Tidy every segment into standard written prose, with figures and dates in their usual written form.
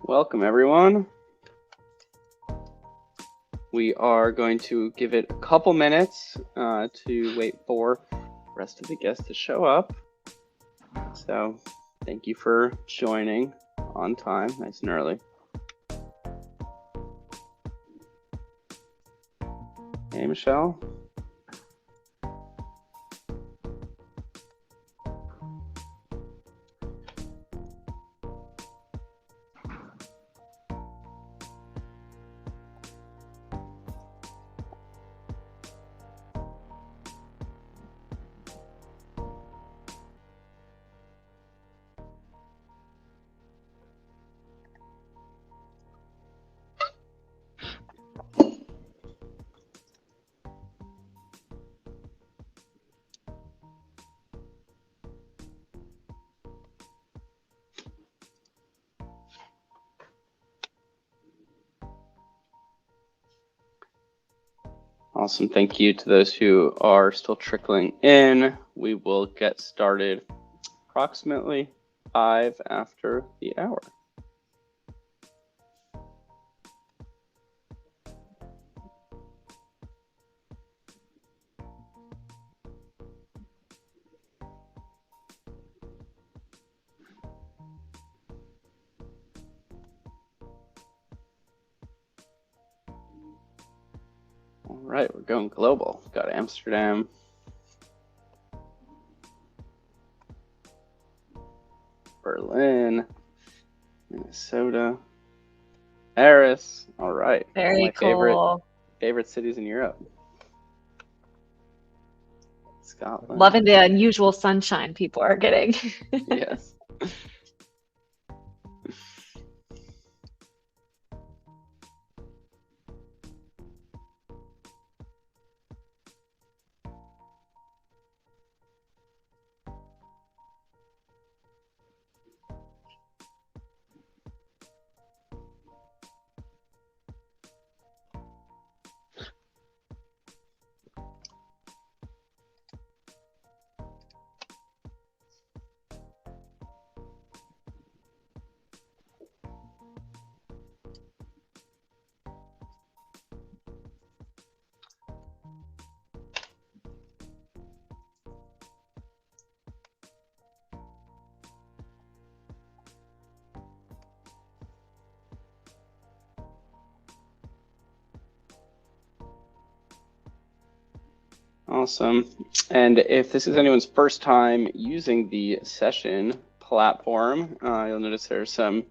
Welcome, everyone. We are going to give it a couple minutes to wait for the rest of the guests to show up. So thank you for joining on time, nice and early. Hey, Michelle. Awesome. Thank you to those who are still trickling in. We will get started approximately 5 after the hour. All right, we're going global. Got Amsterdam, Berlin, Minnesota, Paris. All right. Very my cool. favorite cities in Europe. Scotland. Loving the unusual sunshine people are getting. Yes. Awesome. And if this is anyone's first time using the session platform, you'll notice there's some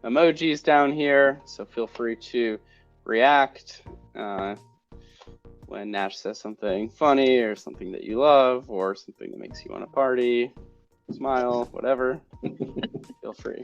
emojis down here. So feel free to react when Nash says something funny or something that you love or something that makes you want to party, smile, whatever. Feel free.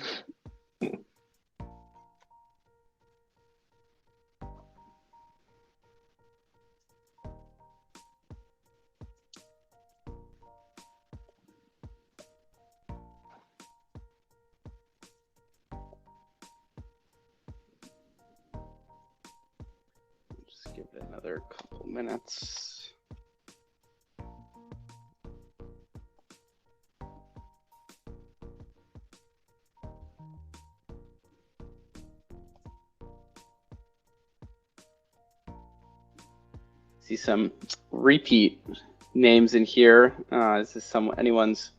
Just give it another couple minutes. See some repeat names in here. Is this anyone's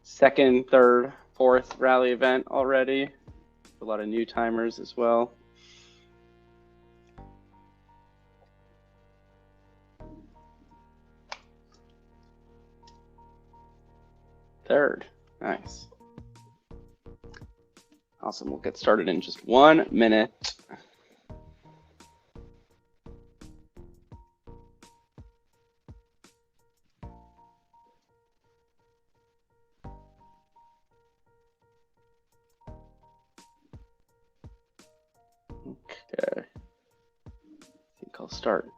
second, third, fourth rally event already? A lot of new timers as well. Third, nice. Awesome, we'll get started in just 1 minute. Okay, I think I'll start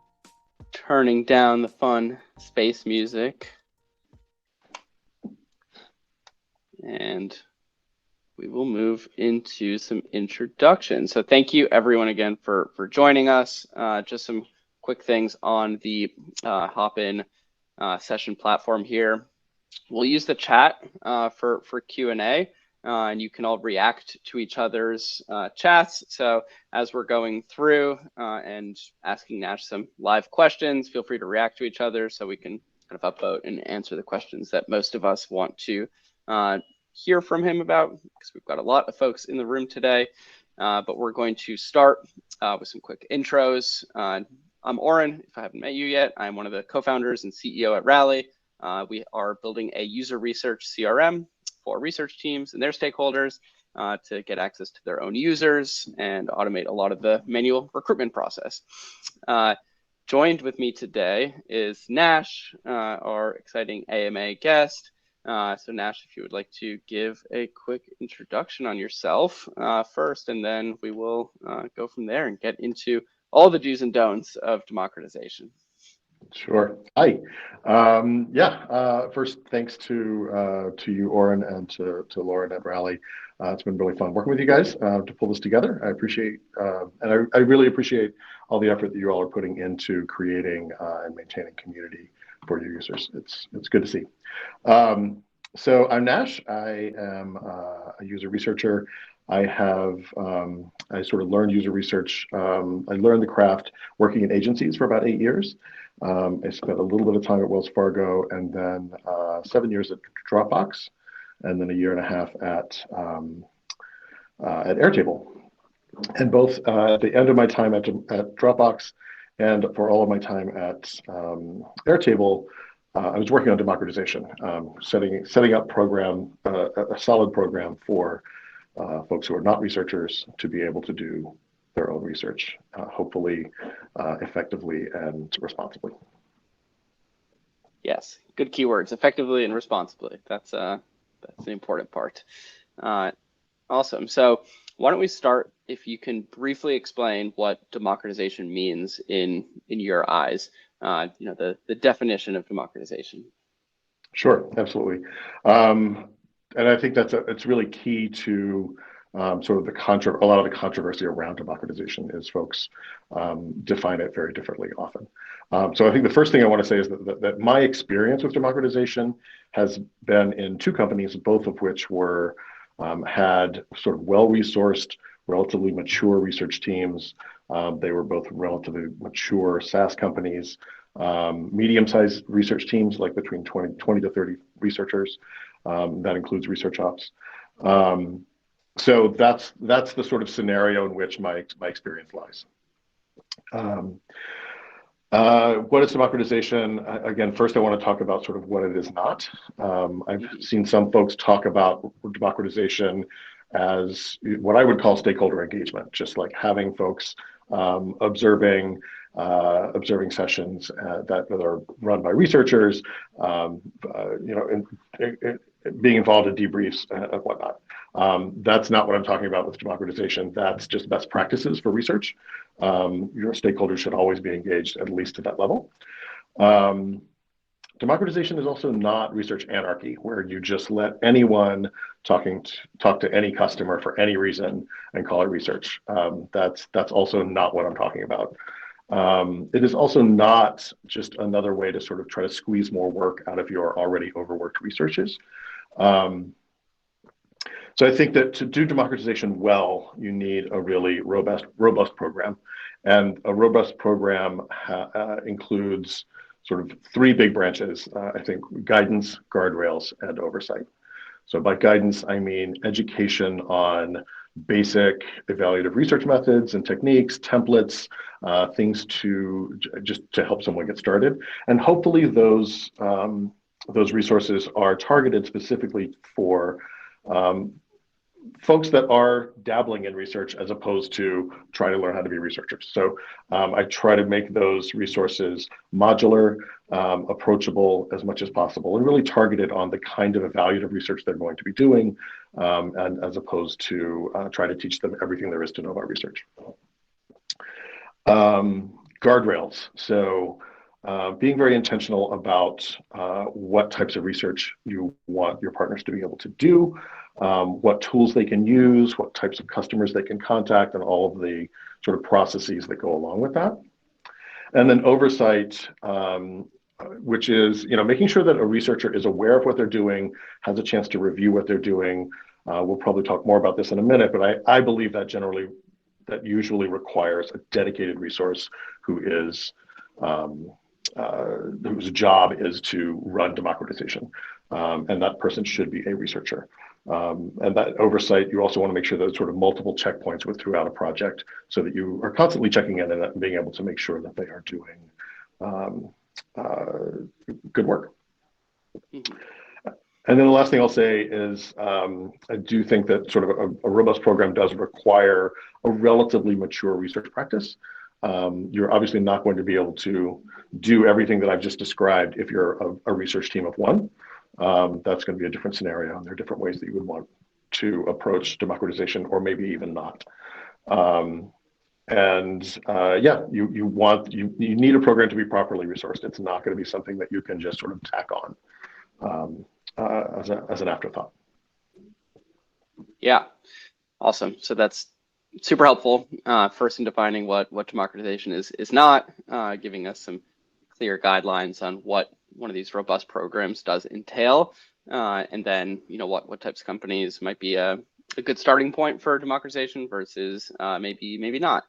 turning down the fun space music. And we will move into some introductions. So thank you everyone again for joining us. Just some quick things on the Hopin session platform here. We'll use the chat for Q&A. and you can all react to each other's chats. So as we're going through and asking Nash some live questions, feel free to react to each other so we can kind of upvote and answer the questions that most of us want to hear from him about, because we've got a lot of folks in the room today. But we're going to start with some quick intros. I'm Oren, if I haven't met you yet. I'm one of the co-founders and CEO at Rally. We are building a user research CRM for research teams and their stakeholders to get access to their own users and automate a lot of the manual recruitment process. Joined with me today is Nash, our exciting AMA guest. So Nash, if you would like to give a quick introduction on yourself first, and then we will go from there and get into all the do's and don'ts of democratization. Sure. Hi. First, thanks to you, Oren, and to Lauren at Rally. It's been really fun working with you guys to pull this together. I appreciate, and I really appreciate all the effort that you all are putting into creating and maintaining community for your users. It's good to see. So I'm Nash. I am a user researcher. I sort of learned user research. I learned the craft working in agencies for about 8 years. I spent a little bit of time at Wells Fargo, and then 7 years at Dropbox, and then a year and a half at Airtable. And both at the end of my time at Dropbox and for all of my time at Airtable, I was working on democratization, setting up a solid program for folks who are not researchers to be able to do their own research, hopefully effectively and responsibly. Yes, good keywords, effectively and responsibly. That's the important part. Awesome. So why don't we start, if you can briefly explain what democratization means in your eyes, the definition of democratization. Sure, absolutely. And I think it's really key to sort of a lot of the controversy around democratization is folks define it very differently often. So I think the first thing I want to say is that my experience with democratization has been in 2 companies, both of which had sort of well-resourced, relatively mature research teams. They were both relatively mature SaaS companies, medium-sized research teams, like between 20 to 30 researchers. That includes research ops. So that's the sort of scenario in which my experience lies. What is democratization? Again, first I want to talk about sort of what it is not. I've seen some folks talk about democratization as what I would call stakeholder engagement, just like having folks observing sessions that are run by researchers, being involved in debriefs and whatnot. That's not what I'm talking about with democratization. That's just best practices for research. Your stakeholders should always be engaged, at least to that level. Democratization is also not research anarchy, where you just let anyone talk to any customer for any reason and call it research. That's also not what I'm talking about. It is also not just another way to sort of try to squeeze more work out of your already overworked researchers. So I think that to do democratization well, you need a really robust program. And a robust program includes sort of 3 big branches, I think: guidance, guardrails, and oversight. So by guidance, I mean education on basic evaluative research methods and techniques, templates, things to help someone get started. And hopefully those resources are targeted specifically for folks that are dabbling in research as opposed to trying to learn how to be researchers. So I try to make those resources modular, approachable as much as possible, and really targeted on the kind of evaluative research they're going to be doing, and as opposed to try to teach them everything there is to know about research. Guardrails. So being very intentional about what types of research you want your partners to be able to do, what tools they can use, what types of customers they can contact, and all of the sort of processes that go along with that. And then oversight, which is making sure that a researcher is aware of what they're doing, has a chance to review what they're doing, We'll probably talk more about this in a minute, but I believe that usually requires a dedicated resource whose job is to run democratization. And that person should be a researcher. And that oversight, you also want to make sure that sort of multiple checkpoints throughout a project so that you are constantly checking in and being able to make sure that they are doing good work. Mm-hmm. And then the last thing I'll say is I do think that sort of a robust program does require a relatively mature research practice. You're obviously not going to be able to do everything that I've just described if you're a research team of one. That's going to be a different scenario, and there are different ways that you would want to approach democratization, or maybe even not. Yeah, you need a program to be properly resourced. It's not going to be something that you can just sort of tack on as an afterthought. Yeah, awesome. So that's super helpful. First, in defining what democratization is not, giving us some clear guidelines on what one of these robust programs does entail, and then what types of companies might be a good starting point for democratization versus maybe not.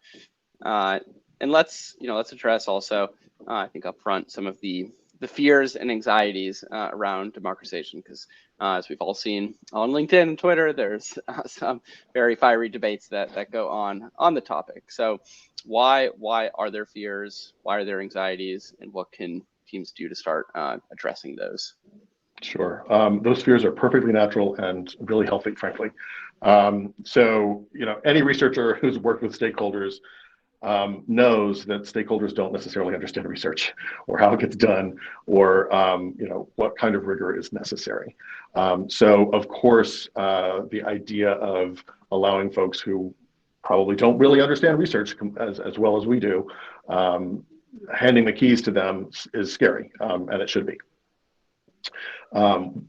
And let's address also, I think up front, some of the fears and anxieties around democratization, because as we've all seen on LinkedIn and Twitter, there's some very fiery debates that go on the topic. So why are there fears? Why are there anxieties? And what can teams do to start addressing those? Sure. Those fears are perfectly natural and really healthy, frankly. So, any researcher who's worked with stakeholders knows that stakeholders don't necessarily understand research or how it gets done, or what kind of rigor is necessary. So of course, the idea of allowing folks who probably don't really understand research as well as we do, handing the keys to them is scary, and it should be.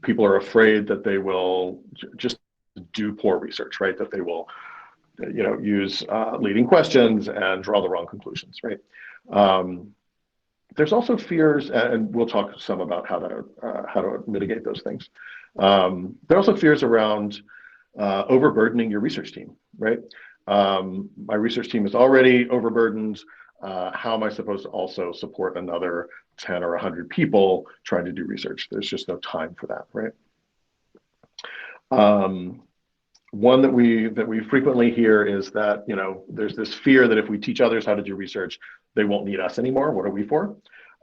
People are afraid that they will just do poor research, right? That they will use leading questions and draw the wrong conclusions, right? There's also fears, and we'll talk some about how to mitigate those things. There are also fears around overburdening your research team, right? My research team is already overburdened. How am I supposed to also support another 10 or 100 people trying to do research? There's just no time for that, right? One that we frequently hear is that there's this fear that if we teach others how to do research, they won't need us anymore. What are we for?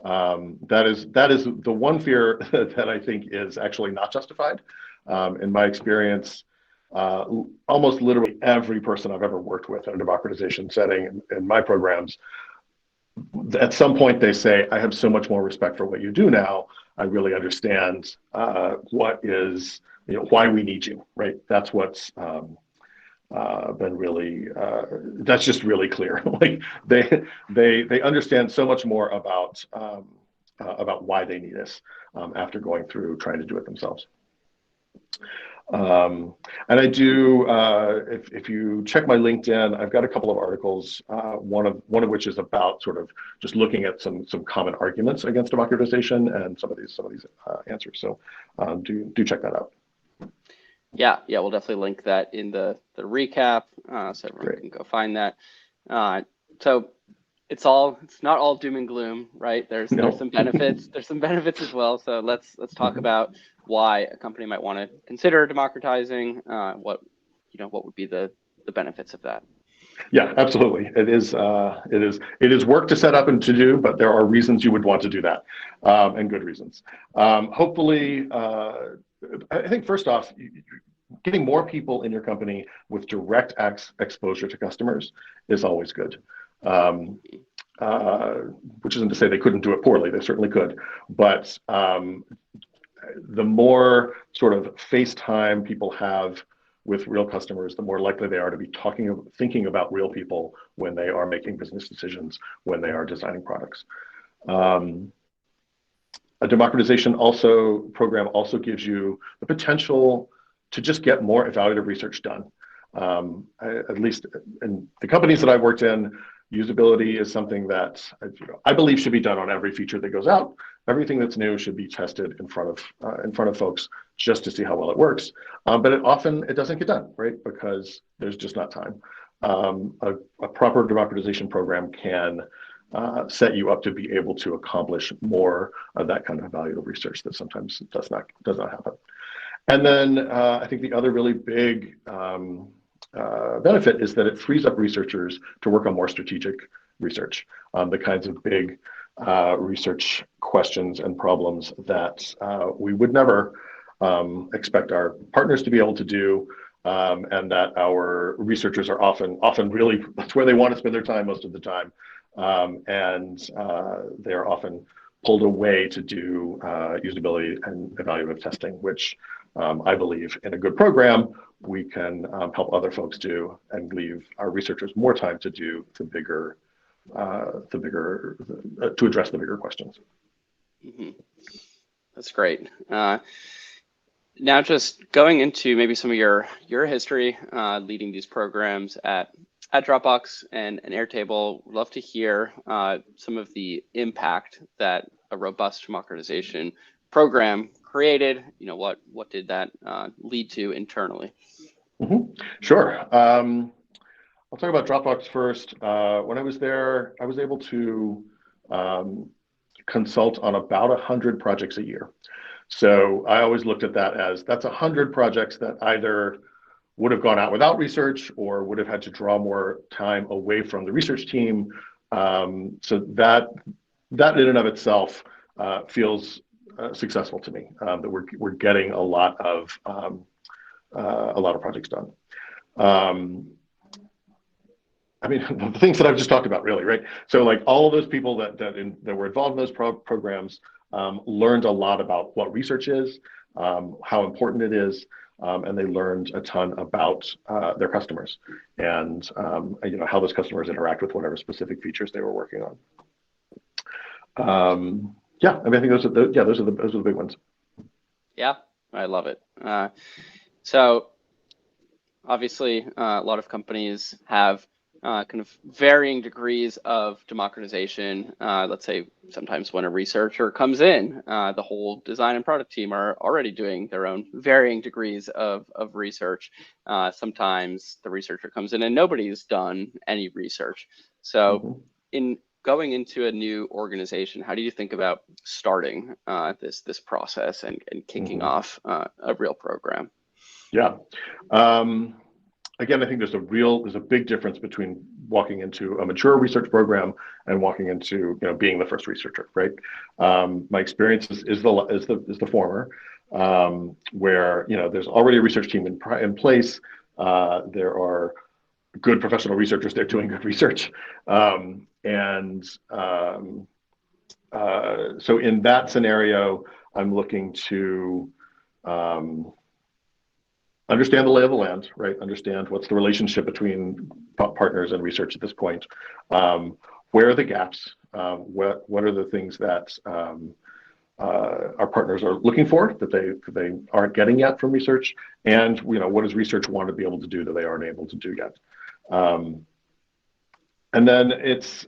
That is the one fear that I think is actually not justified. In my experience, almost literally every person I've ever worked with in a democratization setting in my programs, at some point they say, I have so much more respect for what you do now. I really understand why we need you, right? That's what's been really, that's just really clear. Like they understand so much more about why they need us after going through trying to do it themselves. And I do, if you check my LinkedIn, I've got a couple of articles, one of which is about sort of just looking at some common arguments against democratization and some of these answers. So do check that out. Yeah, we'll definitely link that in the recap, so everyone Great. can go find that. So it's not all doom and gloom, right? There's some benefits. There's some benefits as well. So let's talk about why a company might want to consider democratizing. What would be the benefits of that? Yeah, absolutely. It is work to set up and to do, but there are reasons you would want to do that, and good reasons. Hopefully, I think first off, getting more people in your company with direct exposure to customers is always good. Which isn't to say they couldn't do it poorly, they certainly could, but the more sort of face time people have with real customers, the more likely they are to be thinking about real people when they are making business decisions, when they are designing products. A democratization program also gives you the potential to just get more evaluative research done. At least in the companies that I've worked in, usability is something that I believe should be done on every feature that goes out. Everything that's new should be tested in front of folks just to see how well it works. But it doesn't get done, right? Because there's just not time. A proper democratization program can set you up to be able to accomplish more of that kind of valuable research that sometimes does not happen. And then I think the other really big benefit is that it frees up researchers to work on more strategic research, the kinds of big research questions and problems that we would never expect our partners to be able to do, and that our researchers are often really, that's where they want to spend their time most of the time. And they're often pulled away to do usability and evaluative testing, which I believe in a good program, we can help other folks do and leave our researchers more time to do to address the bigger questions. Mm-hmm. That's great. Now just going into maybe some of your history leading these programs at Dropbox and Airtable, would love to hear some of the impact that a robust democratization program created. What did that lead to internally? Mm-hmm. Sure. I'll talk about Dropbox first. When I was there, I was able to consult on about 100 projects a year. So I always looked at that as that's 100 projects that either would have gone out without research or would have had to draw more time away from the research team. So that in and of itself feels successful to me. That we're getting a lot of projects done. I mean, the things that I've just talked about, really, right? So, like all of those people that were involved in those programs learned a lot about what research is, how important it is, and they learned a ton about their customers and how those customers interact with whatever specific features they were working on. Yeah, I mean, I think those are the big ones. Yeah, I love it. So obviously, a lot of companies have kind of varying degrees of democratization. Let's say sometimes when a researcher comes in, the whole design and product team are already doing their own varying degrees of research. Sometimes the researcher comes in and nobody's done any research. So in going into a new organization, how do you think about starting this process and kicking off a real program? Yeah. Again, I think there's a big difference between walking into a mature research program and walking into being the first researcher, right? My experience is the former, where there's already a research team in place. There are good professional researchers there doing good research, so in that scenario, I'm looking to understand the lay of the land, right? Understand what's the relationship between partners and research at this point. Where are the gaps? What are the things that our partners are looking for that they aren't getting yet from research? And what does research want to be able to do that they aren't able to do yet? And then it's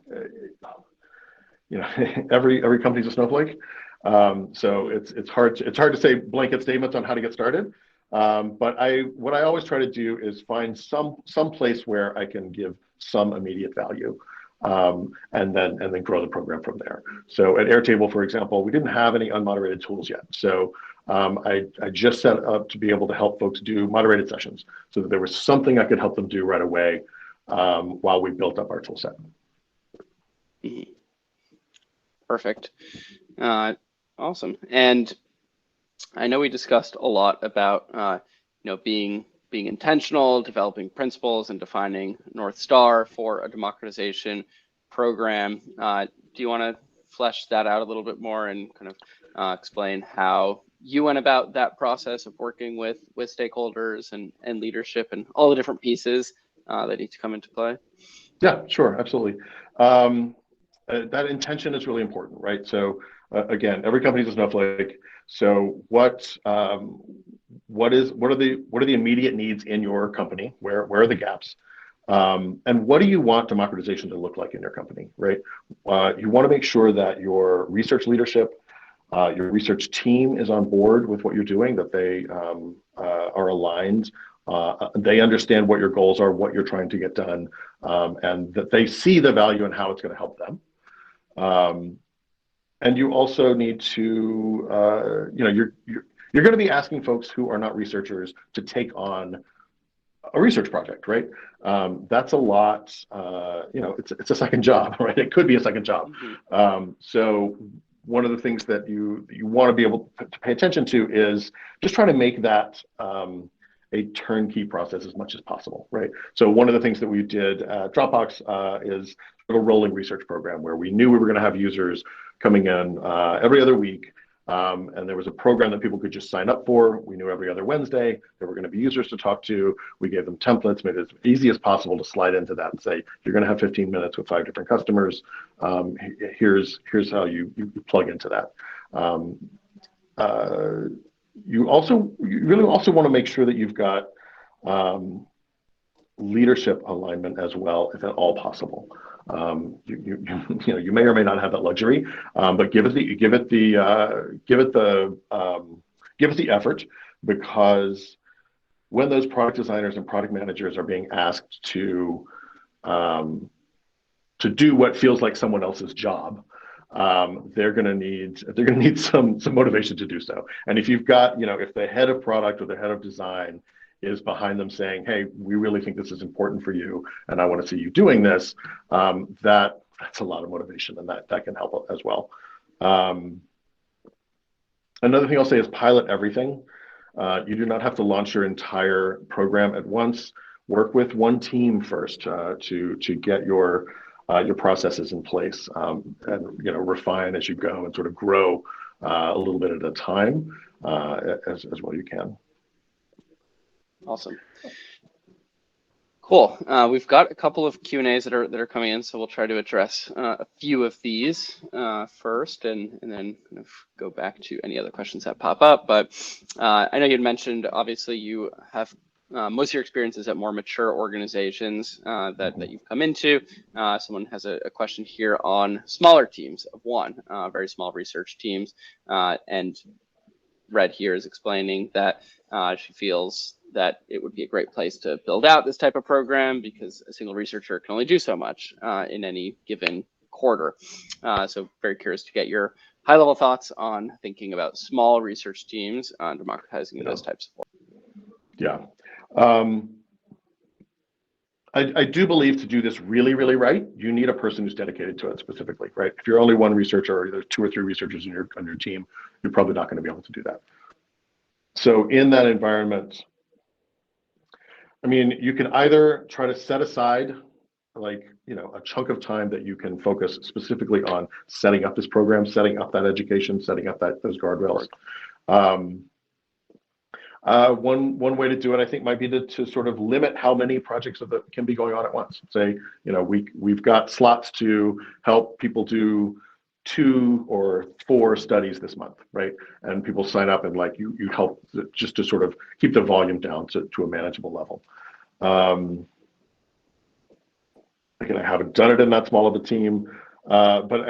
every company's a snowflake, so it's hard to say blanket statements on how to get started. But what I always try to do is find some place where I can give some immediate value, and then grow the program from there. So at Airtable, for example, we didn't have any unmoderated tools yet. So I just set up to be able to help folks do moderated sessions, so that there was something I could help them do right away while we built up our tool set. Perfect. Awesome. And I know we discussed a lot about being intentional, developing principles, and defining North Star for a democratization program. Do you want to flesh that out a little bit more and kind of explain how you went about that process of working with stakeholders and leadership and all the different pieces that need to come into play? Yeah, sure, absolutely. That intention is really important, right? So again, every company is a snowflake. So what are the immediate needs in your company? Where are the gaps? And what do you want democratization to look like in your company, right? You want to make sure that your research leadership your research team is on board with what you're doing, that they are aligned. They understand what your goals are, what you're trying to get done, and that they see the value and how it's going to help them. And you also need to, you're going to be asking folks who are not researchers to take on a research project, right? That's a lot. It's a second job, right? It could be a second job. So one of the things that you want to be able to pay attention to is just trying to make that a turnkey process as much as possible, right? So one of the things that we did at Dropbox is a rolling research program where we knew we were going to have users coming in every other week. And there was a program that people could just sign up for. We knew every other Wednesday there were going to be users to talk to. We gave them templates, made it as easy as possible to slide into that and say, you're going to have 15 minutes with 5 different customers. Here's how you plug into that. You really also want to make sure that you've got leadership alignment as well, if at all possible. You may or may not have that luxury, but give it the effort, because when those product designers and product managers are being asked to do what feels like someone else's job, they're going to need some motivation to do so. And if you've got, if the head of product or the head of design is behind them saying, hey, we really think this is important for you, and I want to see you doing this, that's a lot of motivation, and that can help as well. Another thing I'll say is pilot everything. You do not have to launch your entire program at once. Work with one team first to get your processes in place, and refine as you go and sort of grow a little bit at a time as well you can. Awesome. Cool. We've got a couple of Q&As that are coming in, so we'll try to address a few of these first, and then kind of go back to any other questions that pop up. But I know you had mentioned, obviously, you have most of your experiences at more mature organizations that you've come into. Someone has a question here on smaller teams of one, very small research teams, and Red here is explaining that she feels that it would be a great place to build out this type of program because a single researcher can only do so much in any given quarter. So very curious to get your high-level thoughts on thinking about small research teams on democratizing those types of work. Yeah. I do believe to do this really, really right, you need a person who's dedicated to it specifically, right? If you're only one researcher or there's 2 or 3 researchers on your team, you're probably not going to be able to do that. So in that environment, I mean, you can either try to set aside a chunk of time that you can focus specifically on setting up this program, setting up that education, setting up those guardrails. One way to do it, I think, might be to sort of limit how many projects can be going on at once. Say, we've got slots to help people do 2 or 4 studies this month, right? And people sign up, and you help just to sort of keep the volume down to a manageable level. Again, I haven't done it in that small of a team, but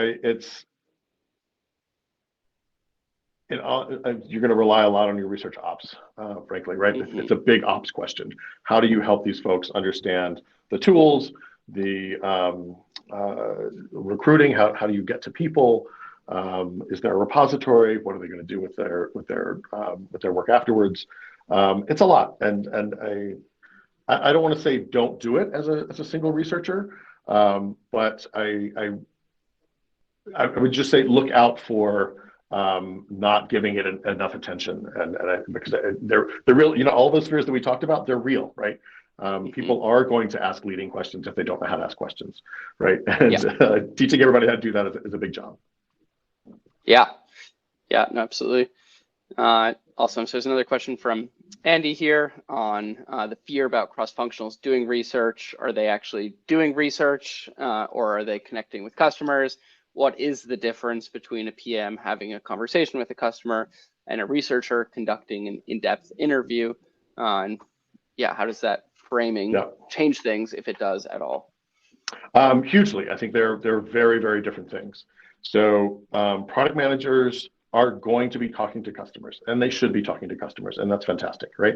you're going to rely a lot on your research ops, frankly, right? Mm-hmm. It's a big ops question. How do you help these folks understand the tools, the recruiting? How do you get to people? Is there a repository? What are they going to do with their work afterwards? It's a lot, and I don't want to say don't do it as a single researcher, but I would just say look out for not giving it enough attention, because they're real. All those fears that we talked about, they're real, right? People are going to ask leading questions if they don't know how to ask questions, right? And teaching everybody how to do that is a big job. Yeah, no, absolutely. Awesome. So there's another question from Andy here on the fear about cross-functionals doing research. Are they actually doing research, or are they connecting with customers? What is the difference between a PM having a conversation with a customer and a researcher conducting an in-depth interview? And how does that framing change things, if it does at all? Hugely. I think they're very, very different things. So product managers are going to be talking to customers, and they should be talking to customers, and that's fantastic, right?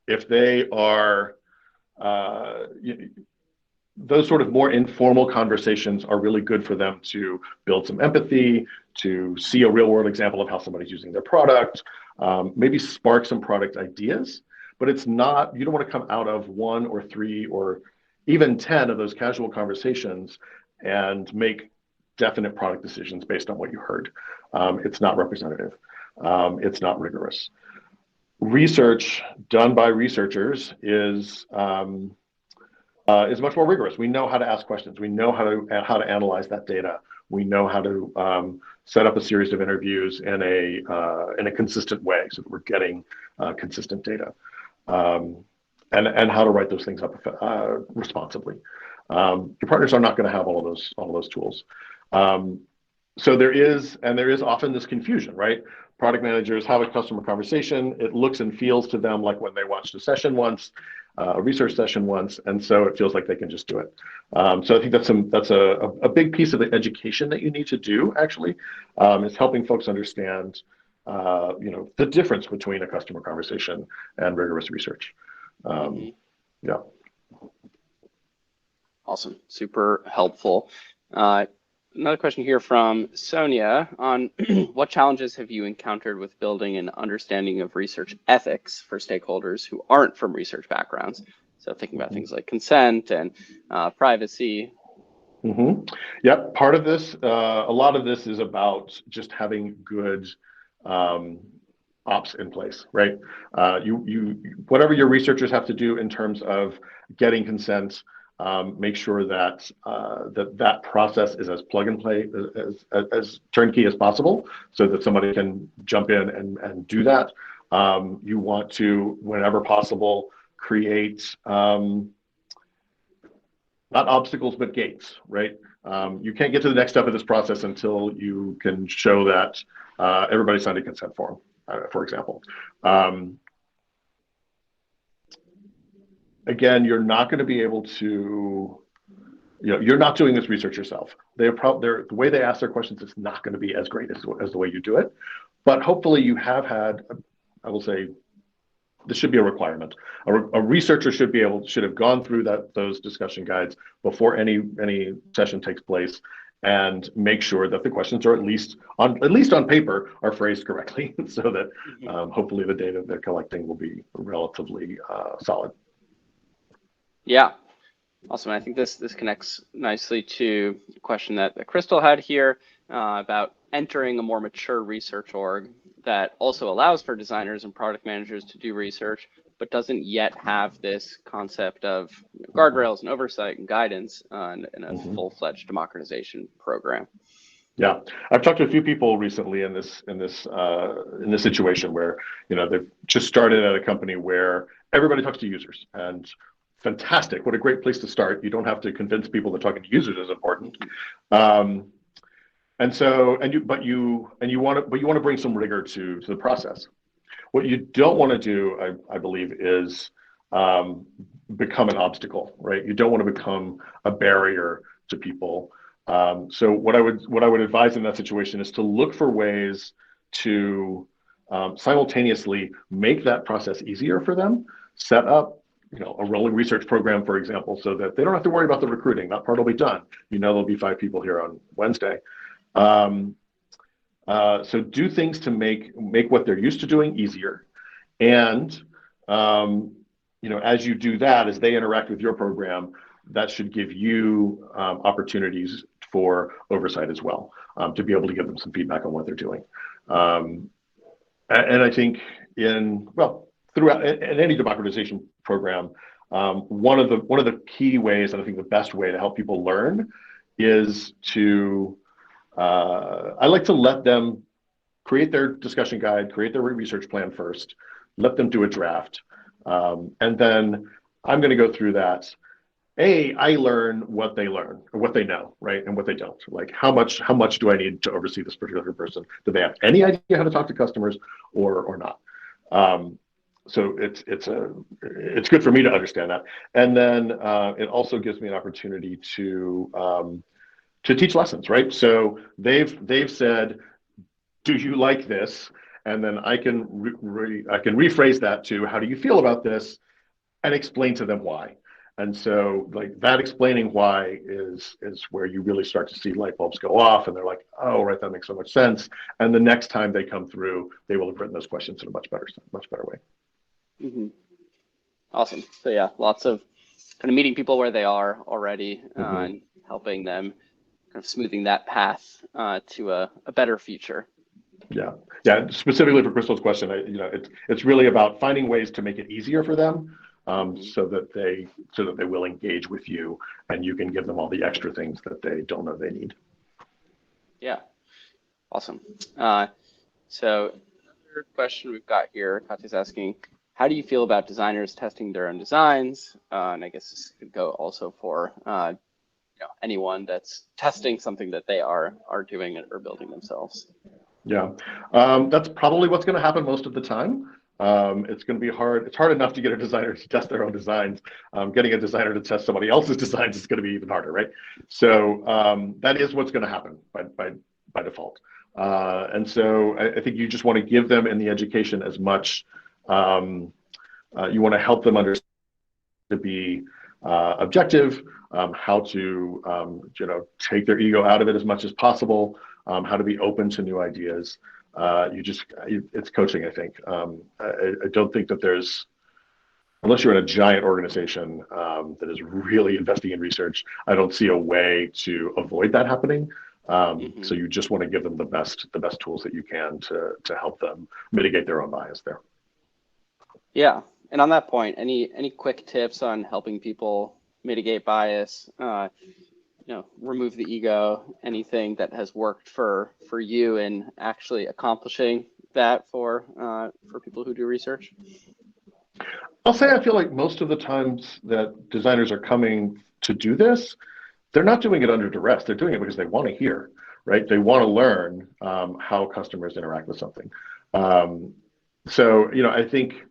If they are, those sort of more informal conversations are really good for them to build some empathy, to see a real world example of how somebody's using their product, maybe spark some product ideas. But it's not, you don't want to come out of 1 or 3 or even 10 of those casual conversations and make definite product decisions based on what you heard. It's not representative. It's not rigorous. Research done by researchers is much more rigorous. We know how to ask questions. We know how to analyze that data. We know how to set up a series of interviews in a consistent way, so that we're getting consistent data, and how to write those things up responsibly. Your partners are not going to have all of those tools. So there is often this confusion, right? Product managers have a customer conversation. It looks and feels to them like when they watched a session once, a research session once, and so it feels like they can just do it. So I think that's a big piece of the education that you need to do, actually, is helping folks understand, the difference between a customer conversation and rigorous research. Yeah. Awesome, super helpful. Another question here from Sonia on what challenges have you encountered with building an understanding of research ethics for stakeholders who aren't from research backgrounds? So thinking about things like consent and privacy. Yeah, part of this, a lot of this is about just having good ops in place, right? Whatever your researchers have to do in terms of getting consent, make sure that that process is as plug and play, as turnkey as possible, so that somebody can jump in and do that. You want to, whenever possible, create not obstacles but gates, right? You can't get to the next step of this process until you can show that everybody signed a consent form, for example. Again, you're not going to be able to, you're not doing this research yourself. The way they ask their questions is not going to be as great as the way you do it. But hopefully you have had, I will say, this should be a requirement. A researcher should have gone through those discussion guides before any session takes place, and make sure that the questions are at least on paper are phrased correctly, so that hopefully the data they're collecting will be relatively solid. Yeah, awesome. I think this connects nicely to a question that Crystal had here about entering a more mature research org that also allows for designers and product managers to do research, but doesn't yet have this concept of guardrails and oversight and guidance in a full-fledged democratization program. Yeah, I've talked to a few people recently in this situation where they've just started at a company where everybody talks to users, and fantastic! What a great place to start. You don't have to convince people that talking to users is important. But you want to bring some rigor to the process. What you don't want to do, I believe, is become an obstacle, right? You don't want to become a barrier to people. So what I would advise in that situation is to look for ways to simultaneously make that process easier for them. Set up a rolling research program, for example, so that they don't have to worry about the recruiting. That part will be done. There'll be 5 people here on Wednesday. So do things to make what they're used to doing easier. And, as you do that, as they interact with your program, that should give you opportunities for oversight as well, to be able to give them some feedback on what they're doing. And I think throughout in any democratization program, one of the key ways, and I think the best way to help people learn, is to I like to let them create their discussion guide, create their research plan first, let them do a draft, and then I'm going to go through that. I learn what they learn, or what they know, right, and what they don't. Like how much do I need to oversee this particular person? Do they have any idea how to talk to customers, or not? So it's good for me to understand that, and then it also gives me an opportunity to teach lessons, right? So they've said, do you like this? And then I can I can rephrase that to, how do you feel about this? And explain to them why. And so like that explaining why is where you really start to see light bulbs go off, and they're like, oh, right, that makes so much sense. And the next time they come through, they will have written those questions in a much better way. Mm-hmm. Awesome. So yeah, lots of kind of meeting people where they are already, and helping them, kind of smoothing that path to a better future. Yeah, yeah. Specifically for Crystal's question, it's really about finding ways to make it easier for them, so that they will engage with you, and you can give them all the extra things that they don't know they need. Yeah, awesome. So another question we've got here, Katya's asking, how do you feel about designers testing their own designs? And I guess this could go also for anyone that's testing something that they are doing or building themselves. Yeah, that's probably what's going to happen most of the time. It's going to be hard. It's hard enough to get a designer to test their own designs. Getting a designer to test somebody else's designs is going to be even harder, right? So that is what's going to happen by default. And so I think you just want to give them in the education as much. You want to help them understand to be objective, how to take their ego out of it as much as possible, how to be open to new ideas. It's coaching, I think. I don't think that there's, unless you're in a giant organization that is really investing in research, I don't see a way to avoid that happening. So you just want to give them the best tools that you can to help them mitigate their own bias there. Yeah, and on that point, any quick tips on helping people mitigate bias? Remove the ego, anything that has worked for you in actually accomplishing that for people who do research? I'll say I feel like most of the times that designers are coming to do this, they're not doing it under duress. They're doing it because they want to hear, right? They want to learn how customers interact with something. So I think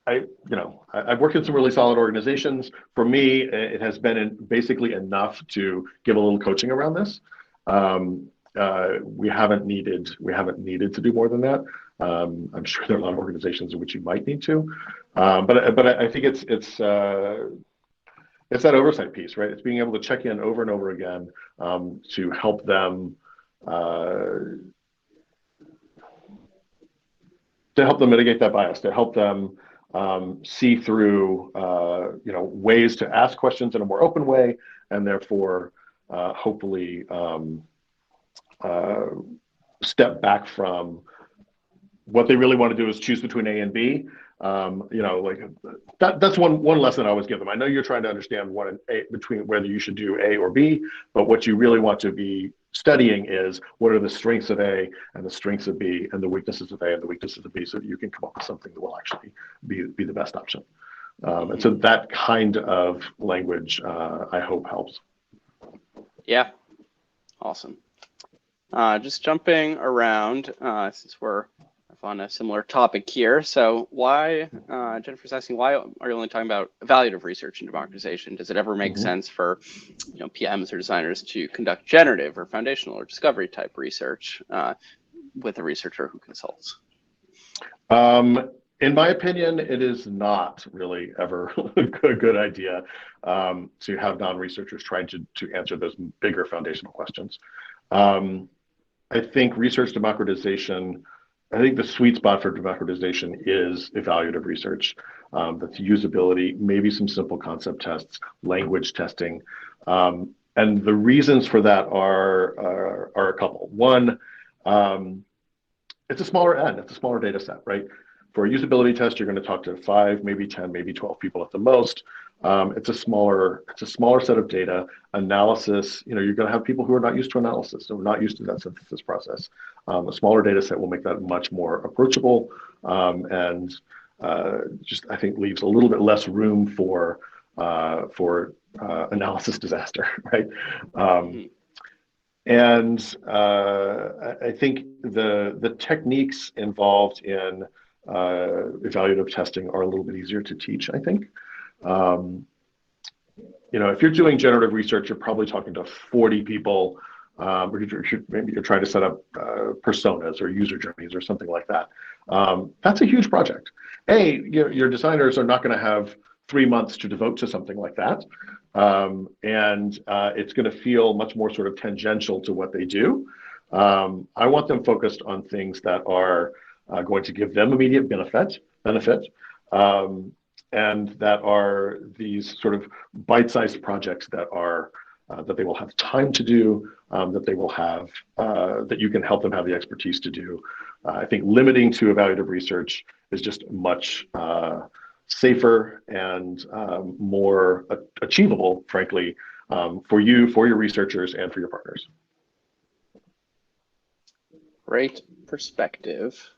I've worked in some really solid organizations. For me, it has been basically enough to give a little coaching around this. We haven't needed to do more than that. I'm sure there are a lot of organizations in which you might need to, but I think it's that oversight piece, right? It's being able to check in over and over again to help them mitigate that bias, to help them see through ways to ask questions in a more open way, and therefore hopefully step back from what they really want to do is choose between A and B. That's one lesson I always give them. I know you're trying to understand between whether you should do A or B, but what you really want to be studying is what are the strengths of A and the strengths of B and the weaknesses of A and the weaknesses of B, so that you can come up with something that will actually be the best option. And so that kind of language, I hope, helps. Yeah, awesome. Just jumping around, since we're on a similar topic here. So why, Jennifer's asking, why are you only talking about evaluative research and democratization? Does it ever make sense for PMs or designers to conduct generative or foundational or discovery type research with a researcher who consults? In my opinion, it is not really ever a good idea to have non-researchers trying to answer those bigger foundational questions. I think research democratization, I think the sweet spot for democratization is evaluative research. That's usability, maybe some simple concept tests, language testing. And the reasons for that are a couple. One, it's a smaller N, it's a smaller data set, right? For a usability test, you're going to talk to 5, maybe 10, maybe 12 people at the most. It's a smaller set of data. Analysis, you're going to have people who are not used to analysis, so not used to that synthesis process. A smaller data set will make that much more approachable, and just, I think, leaves a little bit less room for analysis disaster, right? And I think the techniques involved in evaluative testing are a little bit easier to teach, I think. If you're doing generative research, you're probably talking to 40 people or maybe you're trying to set up personas or user journeys or something like that. That's a huge project. Your designers are not going to have 3 months to devote to something like that. And it's going to feel much more sort of tangential to what they do. I want them focused on things that are going to give them immediate benefit, and that are these sort of bite-sized projects that are that they will have time to do, that they will have, that you can help them have the expertise to do. I think limiting to evaluative research is just much safer and more achievable, frankly, for you, for your researchers, and for your partners. Great perspective.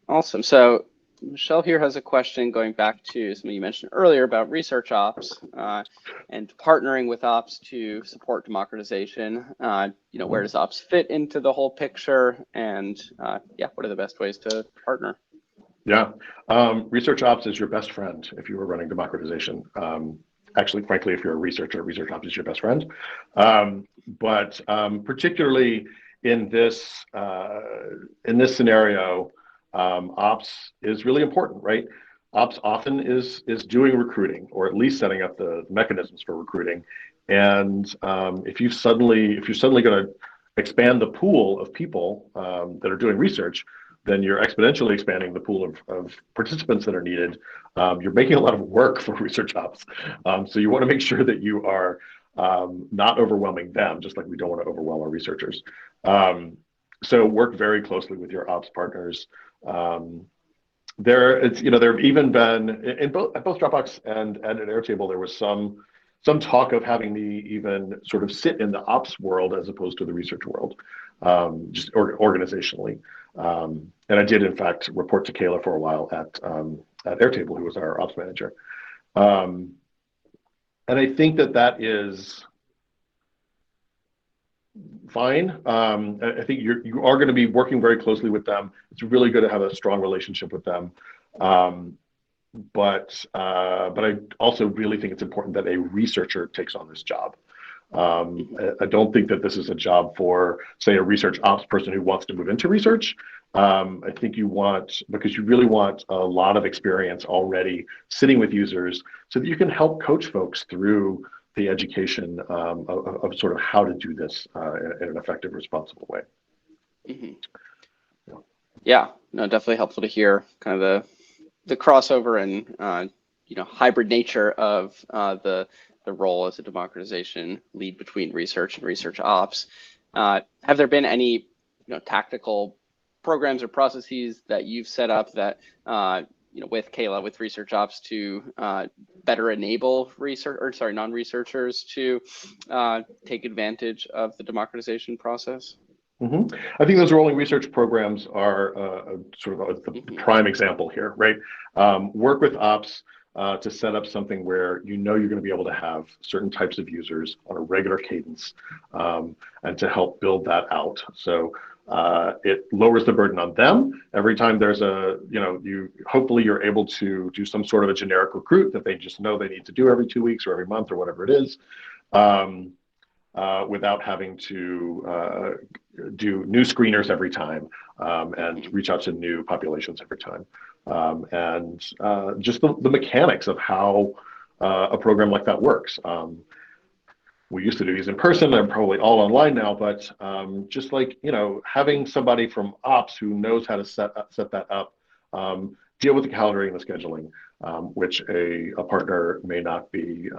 Awesome. So Michelle here has a question going back to something you mentioned earlier about research ops and partnering with ops to support democratization. Where does ops fit into the whole picture? And what are the best ways to partner? Yeah, research ops is your best friend if you were running democratization. Actually, frankly, if you're a researcher, research ops is your best friend. But particularly in this scenario, ops is really important, right? Ops often is doing recruiting, or at least setting up the mechanisms for recruiting. And if you're suddenly going to expand the pool of people that are doing research, then you're exponentially expanding the pool of participants that are needed. You're making a lot of work for research ops. So you want to make sure that you are not overwhelming them, just like we don't want to overwhelm our researchers. So work very closely with your ops partners. There have even been at both Dropbox and at Airtable, there was some talk of having me even sort of sit in the ops world as opposed to the research world, just organizationally. And I did, in fact, report to Kayla for a while at Airtable, who was our ops manager. And I think that is fine. I think you are going to be working very closely with them. It's really good to have a strong relationship with them. But I also really think it's important that a researcher takes on this job. I don't think that this is a job for, say, a research ops person who wants to move into research. I think because you really want a lot of experience already sitting with users so that you can help coach folks through the education of sort of how to do this in an effective, responsible way. Mm-hmm. Yeah, no, definitely helpful to hear kind of the crossover and hybrid nature of the role as a democratization lead between research and research ops. Have there been any tactical programs or processes that you've set up that with Kayla, with research ops to better enable non-researchers to take advantage of the democratization process? Mm-hmm. I think those rolling research programs are sort of the prime example here, right? Work with ops to set up something where you're going to be able to have certain types of users on a regular cadence, and to help build that out. So it lowers the burden on them. Every time there's hopefully you're able to do some sort of a generic recruit that they just know they need to do every 2 weeks or every month or whatever it is, without having to do new screeners every time, and reach out to new populations every time. And just the mechanics of how a program like that works. We used to do these in person. They're probably all online now, but just like, having somebody from ops who knows how to set that up, deal with the calendaring and the scheduling, which a partner may not be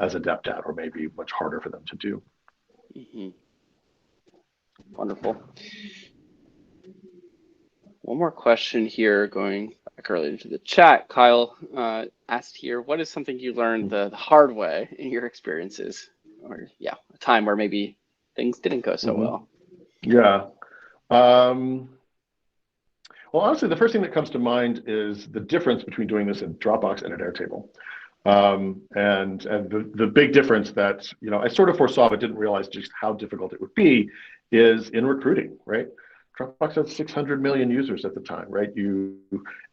as adept at, or may be much harder for them to do. Mm-hmm. Wonderful. One more question here, going back earlier into the chat. Kyle asked here, what is something you learned the hard way in your experiences? Or a time where maybe things didn't go so well. Yeah. Well, honestly, the first thing that comes to mind is the difference between doing this in Dropbox and at Airtable. And the big difference that I sort of foresaw but didn't realize just how difficult it would be is in recruiting, right? Dropbox had 600 million users at the time, right?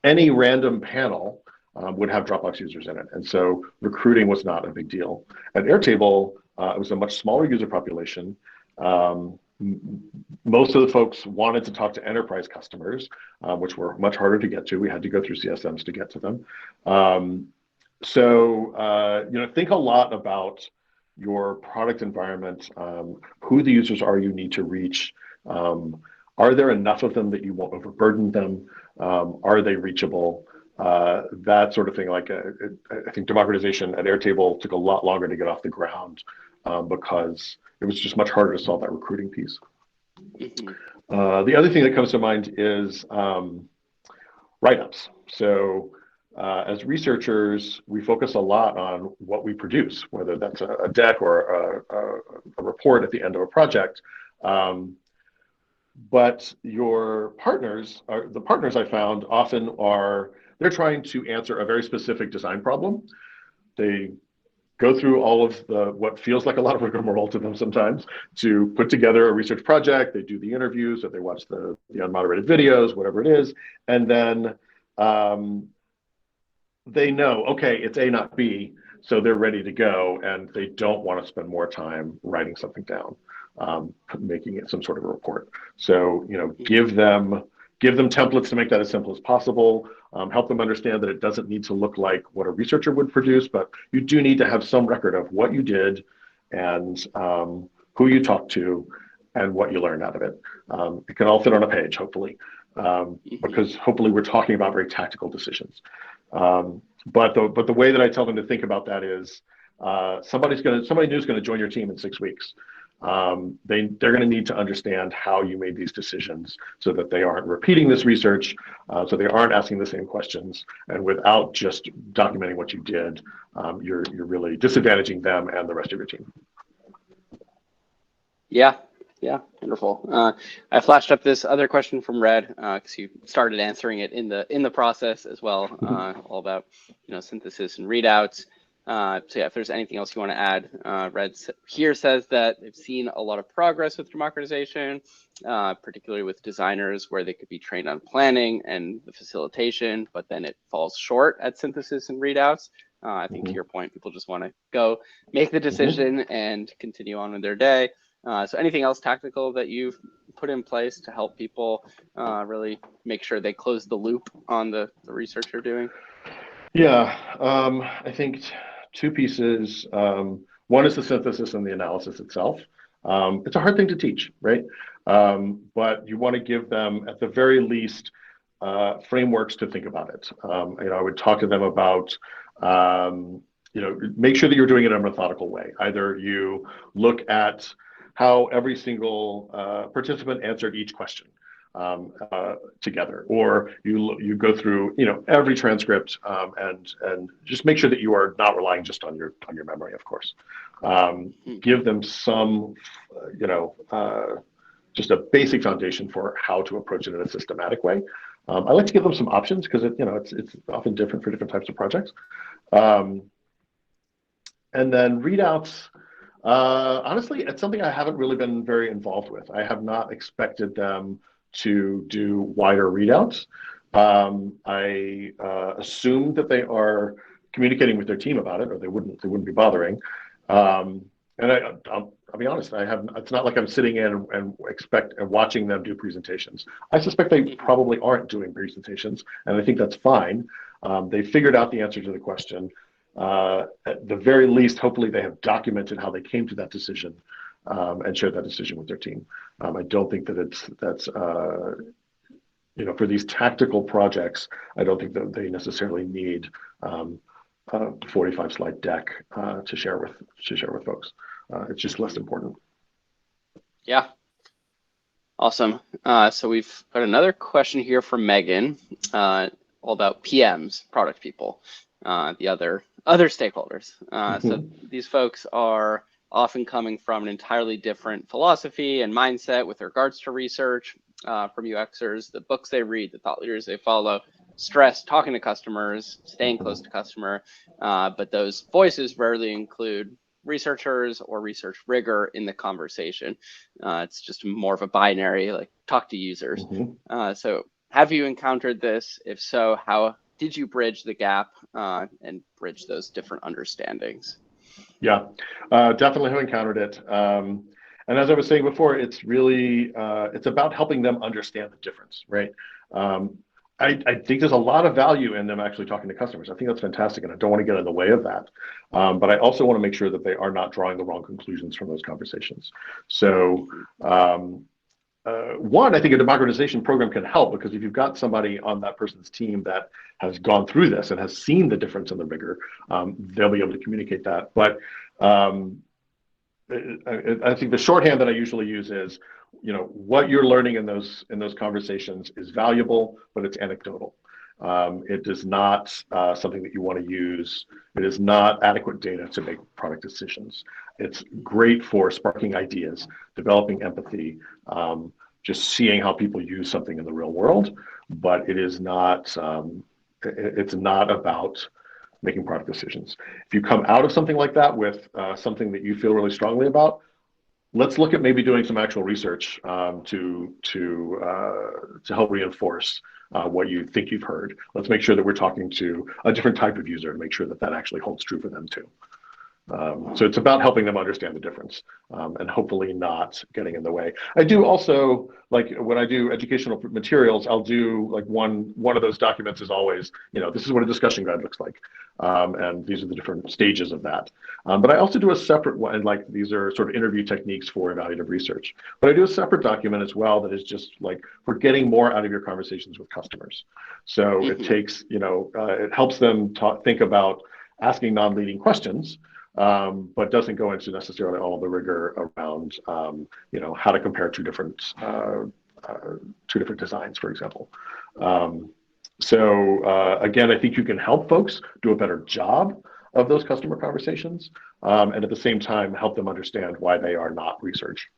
Any random panel would have Dropbox users in it, and so recruiting was not a big deal. At Airtable, it was a much smaller user population. Most of the folks wanted to talk to enterprise customers, which were much harder to get to. We had to go through CSMs to get to them. Think a lot about your product environment, who the users are you need to reach. Are there enough of them that you won't overburden them? Are they reachable? That sort of thing. I think democratization at Airtable took a lot longer to get off the ground because it was just much harder to solve that recruiting piece. The other thing that comes to mind is write-ups. So as researchers, we focus a lot on what we produce, whether that's a deck or a report at the end of a project. But your partners, the partners I found often they're trying to answer a very specific design problem. They go through all of what feels like a lot of rigmarole to them sometimes to put together a research project. They do the interviews, or they watch the unmoderated videos, whatever it is. And then they know, okay, it's A, not B. So they're ready to go, and they don't want to spend more time writing something down, making it some sort of a report. So, give them templates to make that as simple as possible. Help them understand that it doesn't need to look like what a researcher would produce, but you do need to have some record of what you did and who you talked to and what you learned out of it. It can all fit on a page, hopefully, because hopefully we're talking about very tactical decisions. But the way that I tell them to think about that is somebody new is going to join your team in 6 weeks. They're going to need to understand how you made these decisions so that they aren't repeating this research, so they aren't asking the same questions, and without just documenting what you did, you're really disadvantaging them and the rest of your team. Yeah, wonderful. I flashed up this other question from Red because you started answering it in the process as well, all about synthesis and readouts. So yeah, if there's anything else you want to add, Red here says that they've seen a lot of progress with democratization, particularly with designers where they could be trained on planning and the facilitation, but then it falls short at synthesis and readouts. I think to your point, people just want to go make the decision and continue on with their day. So anything else tactical that you've put in place to help people really make sure they close the loop on the research you're doing? Yeah, I think two pieces. One is the synthesis and the analysis itself. It's a hard thing to teach, right? But you want to give them, at the very least, frameworks to think about it. I would talk to them about, make sure that you're doing it in a methodical way. Either you look at how every single participant answered each question together, or you go through every transcript and just make sure that you are not relying just on your memory, of course. Give them some just a basic foundation for how to approach it in a systematic way. I like to give them some options because it's often different for different types of projects. And then readouts. Honestly, it's something I haven't really been very involved with. I have not expected them to do wider readouts. I assume that they are communicating with their team about it, or they wouldn't be bothering. And I'll be honest, it's not like I'm sitting in and watching them do presentations. I suspect they probably aren't doing presentations, and I think that's fine. They figured out the answer to the question. At the very least, hopefully they have documented how they came to that decision and shared that decision with their team. I don't think that's for these tactical projects, I don't think that they necessarily need a 45-slide deck to share with folks. It's just less important. Yeah. Awesome. So we've got another question here from Megan, all about PMs, product people, the other stakeholders. So these folks are often coming from an entirely different philosophy and mindset with regards to research from UXers, the books they read, the thought leaders they follow, stress, talking to customers, staying close to customer, but those voices rarely include researchers or research rigor in the conversation. It's just more of a binary, like talk to users. So have you encountered this? If so, how did you bridge the gap and bridge those different understandings? Yeah, definitely have encountered it. And as I was saying before, it's really, it's about helping them understand the difference, right? I think there's a lot of value in them actually talking to customers. I think that's fantastic, and I don't want to get in the way of that. But I also want to make sure that they are not drawing the wrong conclusions from those conversations. So, one, I think a democratization program can help, because if you've got somebody on that person's team that has gone through this and has seen the difference in the rigor, they'll be able to communicate that. But I think the shorthand that I usually use is, what you're learning in those conversations is valuable, but it's anecdotal. It is not something that you want to use. It is not adequate data to make product decisions. It's great for sparking ideas, developing empathy, just seeing how people use something in the real world. But it is not. It's not about making product decisions. If you come out of something like that with something that you feel really strongly about, let's look at maybe doing some actual research to help reinforce what you think you've heard. Let's make sure that we're talking to a different type of user to make sure that that actually holds true for them too. So it's about helping them understand the difference and hopefully not getting in the way. I do also, like when I do educational materials, I'll do like one of those documents is always, this is what a discussion guide looks like. And these are the different stages of that. But I also do a separate one, like these are sort of interview techniques for evaluative research. But I do a separate document as well that is just like for getting more out of your conversations with customers. So it takes, it helps them think about asking non-leading questions, but doesn't go into necessarily all the rigor around, how to compare two different designs, for example. Again, I think you can help folks do a better job of those customer conversations, and at the same time help them understand why they are not research.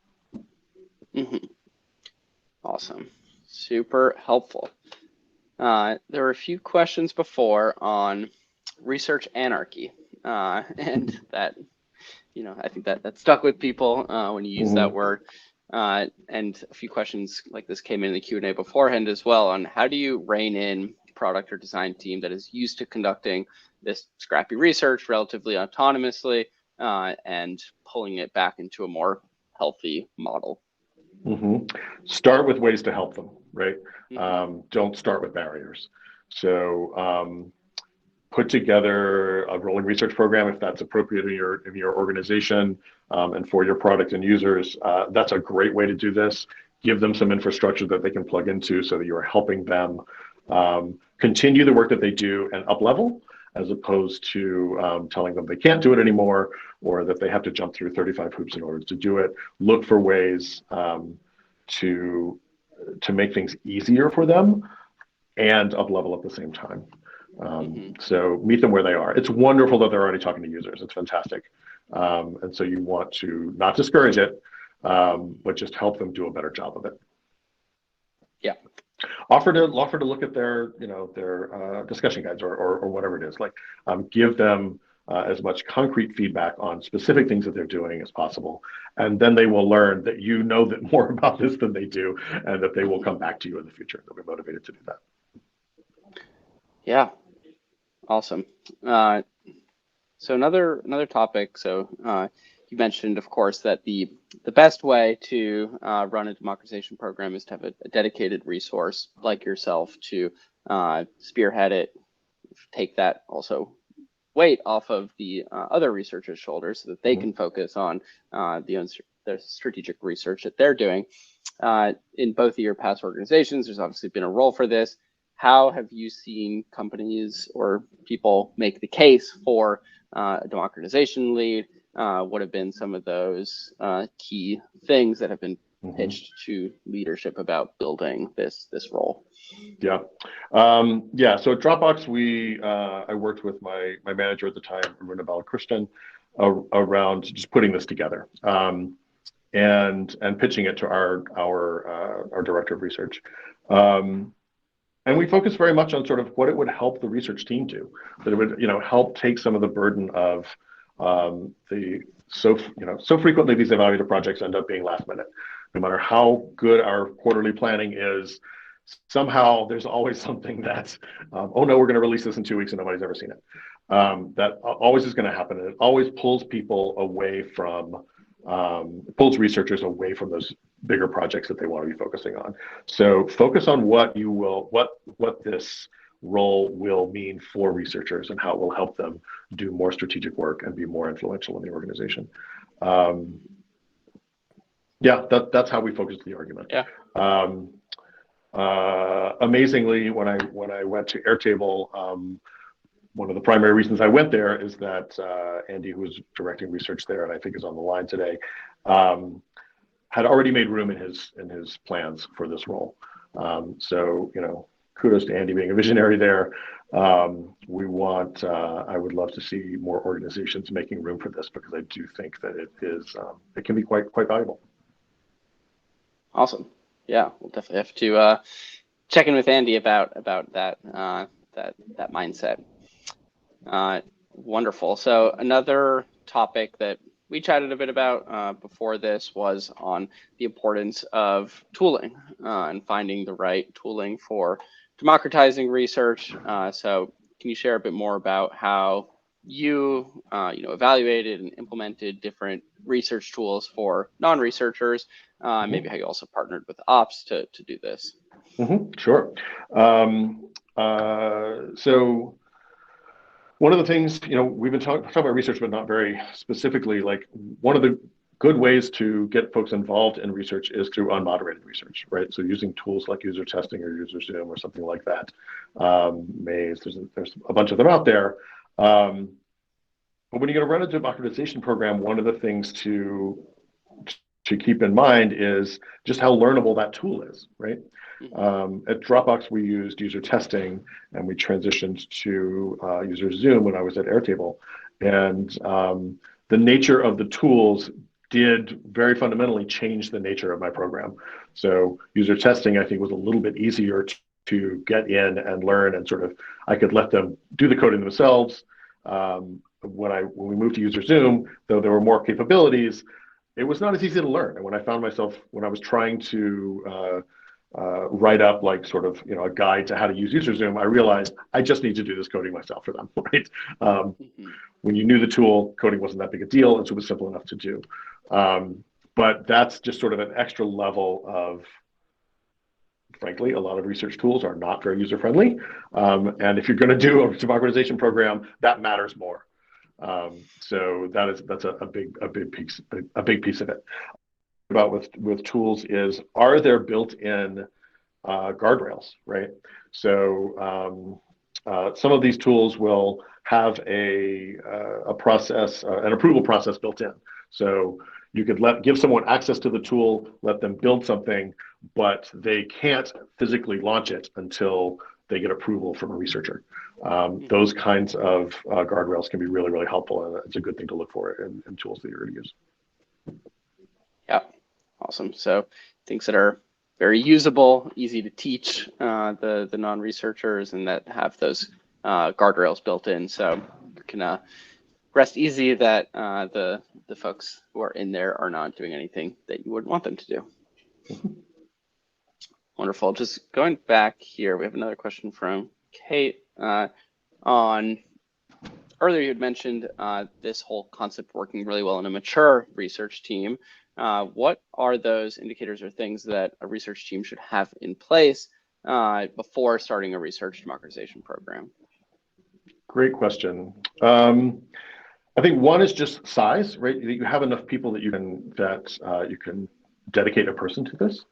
Awesome, super helpful. There were a few questions before on research anarchy. And that, I think that stuck with people when you use that word. And a few questions like this came in the Q&A beforehand as well on how do you rein in product or design team that is used to conducting this scrappy research relatively autonomously and pulling it back into a more healthy model. Start with ways to help them, right? Don't start with barriers. So put together a rolling research program if that's appropriate in your organization and for your product and users. That's a great way to do this. Give them some infrastructure that they can plug into so that you are helping them continue the work that they do and up level, as opposed to telling them they can't do it anymore or that they have to jump through 35 hoops in order to do it. Look for ways to make things easier for them and up level at the same time. So meet them where they are. It's wonderful that they're already talking to users. It's fantastic. And so you want to not discourage it, but just help them do a better job of it. Yeah. Offer to look at their, their discussion guides or whatever it is. Like, give them as much concrete feedback on specific things that they're doing as possible. And then they will learn that you know that more about this than they do, and that they will come back to you in the future. They'll be motivated to do that. Yeah. Awesome. So another topic. So you mentioned, of course, that the best way to run a democratization program is to have a dedicated resource like yourself to spearhead it, take that also weight off of the other researchers' shoulders so that they can focus on the strategic research that they're doing. In both of your past organizations, there's obviously been a role for this. How have you seen companies or people make the case for a democratization lead? What have been some of those key things that have been pitched to leadership about building this role? Yeah. So at Dropbox, I worked with my manager at the time, Aruna Balakrishnan, around just putting this together and pitching it to our director of research. And we focus very much on sort of what it would help the research team do, that it would, help take some of the burden of so frequently these evaluative projects end up being last minute. No matter how good our quarterly planning is, somehow there's always something that's, oh no, we're going to release this in 2 weeks and nobody's ever seen it. That always is going to happen, and it always pulls people away from pulls researchers away from those bigger projects that they want to be focusing on. So focus on what this role will mean for researchers and how it will help them do more strategic work and be more influential in the organization. Yeah, that's how we focused the argument. Yeah. Amazingly, when I went to Airtable, one of the primary reasons I went there is that Andy, who was directing research there, and I think is on the line today, had already made room in his plans for this role. So, kudos to Andy being a visionary there. I would love to see more organizations making room for this, because I do think that it can be quite valuable. Awesome. Yeah, we'll definitely have to check in with Andy about that that mindset. Wonderful. So another topic that we chatted a bit about before this was on the importance of tooling and finding the right tooling for democratizing research. So can you share a bit more about how you evaluated and implemented different research tools for non-researchers, maybe how you also partnered with ops to do this? Sure. So one of the things, we've been talking about research, but not very specifically. Like, one of the good ways to get folks involved in research is through unmoderated research, right? So using tools like user testing or user Zoom or something like that. Maze, there's a bunch of them out there. But when you're going to run a democratization program, one of the things to keep in mind is just how learnable that tool is, right? At Dropbox, we used user testing, and we transitioned to user Zoom when I was at Airtable. And the nature of the tools did very fundamentally change the nature of my program. So user testing, I think, was a little bit easier to get in and learn, and sort of, I could let them do the coding themselves. When we moved to user Zoom, though there were more capabilities, it was not as easy to learn. And when I found myself, when I was trying to write up like sort of a guide to how to use user Zoom, I realized I just need to do this coding myself for them, right? When you knew the tool, coding wasn't that big a deal, and so it was simple enough to do. But that's just sort of an extra level of, frankly, a lot of research tools are not very user-friendly. And if you're going to do a democratization program, that matters more. So that's a big piece of it. About with tools is, are there built-in guardrails, right? So some of these tools will have a process, an approval process built in. So you could give someone access to the tool, let them build something, but they can't physically launch it until they get approval from a researcher. Those kinds of guardrails can be really, really helpful, and it's a good thing to look for in tools that you're going to use. Yeah, awesome. So things that are very usable, easy to teach the non-researchers, and that have those guardrails built in, so you can rest easy that the folks who are in there are not doing anything that you wouldn't want them to do. Wonderful. Just going back here, we have another question from Kate on earlier. You had mentioned this whole concept working really well in a mature research team. What are those indicators or things that a research team should have in place before starting a research democratization program? Great question. I think one is just size, right? You have enough people that you can dedicate a person to this.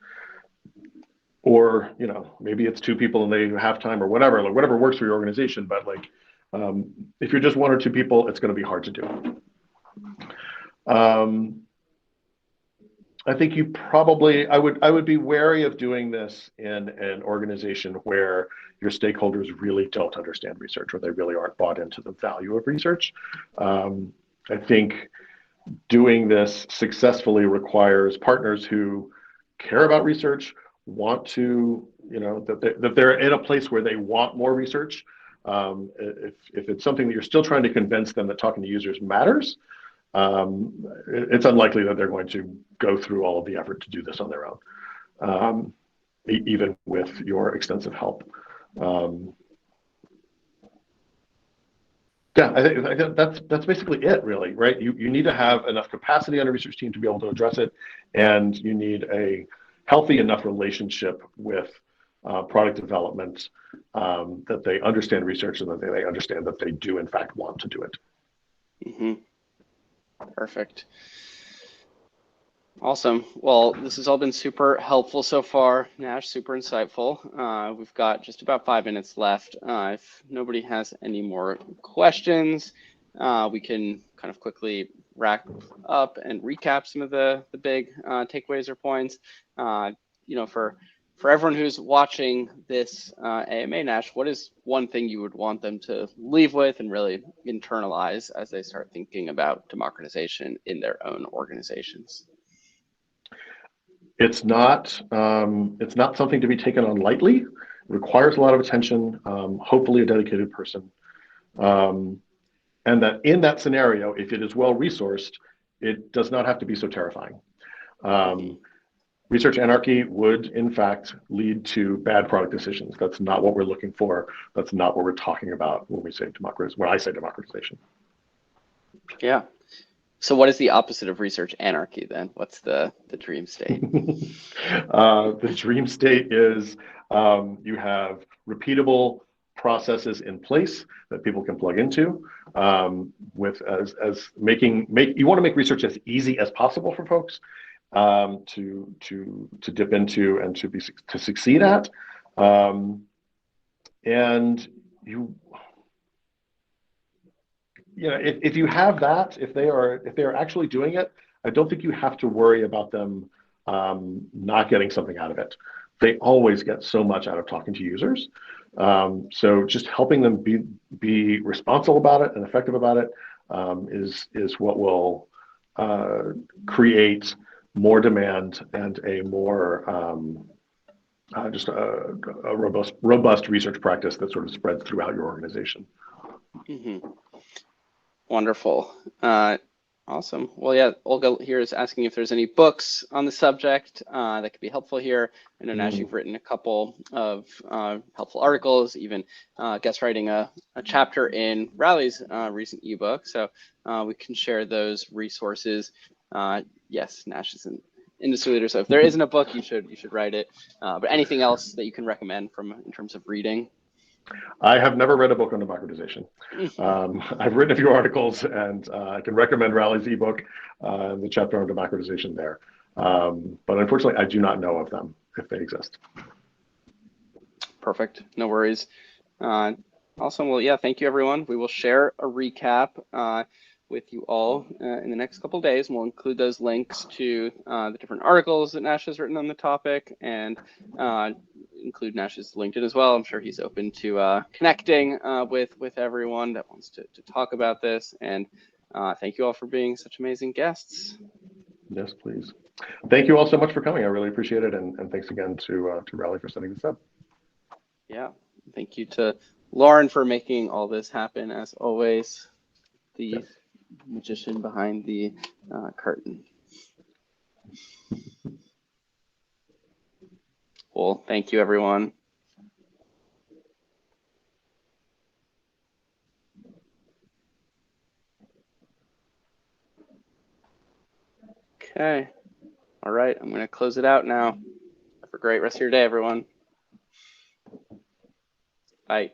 Or, maybe it's 2 people and they have time, or whatever, like whatever works for your organization. But like, if you're just 1 or 2 people, it's going to be hard to do. I think I would be wary of doing this in an organization where your stakeholders really don't understand research, or they really aren't bought into the value of research. I think doing this successfully requires partners who care about research, want to, that they're in a place where they want more research. If it's something that you're still trying to convince them that talking to users matters, it's unlikely that they're going to go through all of the effort to do this on their own, even with your extensive help. Yeah, I think that's basically it, really, right? You need to have enough capacity on a research team to be able to address it, and you need a healthy enough relationship with product development that they understand research and that they understand that they do in fact want to do it. Mm-hmm. Perfect. Awesome. Well, this has all been super helpful so far, Nash, super insightful. We've got just about 5 minutes left. If nobody has any more questions, we can kind of quickly wrap up and recap some of the big takeaways or points. For everyone who's watching this AMA, Nash, what is one thing you would want them to leave with and really internalize as they start thinking about democratization in their own organizations? It's not something to be taken on lightly. It requires a lot of attention, hopefully a dedicated person. And that in that scenario, if it is well resourced, it does not have to be so terrifying. Research anarchy would, in fact, lead to bad product decisions. That's not what we're looking for. That's not what we're talking about when we say when I say democratization. Yeah. So what is the opposite of research anarchy then? What's the dream state? The dream state is you have repeatable processes in place that people can plug into. You want to make research as easy as possible for folks to dip into and to succeed at. And if you have that, if they are actually doing it, I don't think you have to worry about them not getting something out of it. They always get so much out of talking to users. So just helping them be responsible about it and effective about it is what will create more demand and a more just a robust research practice that sort of spreads throughout your organization. Mm-hmm. Wonderful. Awesome. Well, yeah, Olga here is asking if there's any books on the subject that could be helpful here. I know, Nash, you've written a couple of helpful articles, even guest writing a chapter in Riley's recent ebook. So we can share those resources. Yes, Nash is an industry leader, so if there isn't a book, you should write it. But anything else that you can recommend in terms of reading? I have never read a book on democratization. I've written a few articles, and I can recommend Riley's ebook, the chapter on democratization there. But unfortunately, I do not know of them if they exist. Perfect. No worries. Awesome. Well, yeah, thank you, everyone. We will share a recap with you all in the next couple of days, and we'll include those links to the different articles that Nash has written on the topic, and include Nash's LinkedIn as well. I'm sure he's open to connecting with everyone that wants to talk about this. And thank you all for being such amazing guests. Yes, please. Thank you all so much for coming. I really appreciate it, and thanks again to Riley for setting this up. Yeah, thank you to Lauren for making all this happen, as always. The magician behind the curtain. Well, thank you, everyone. Okay. All right. I'm going to close it out now. Have a great rest of your day, everyone. Bye.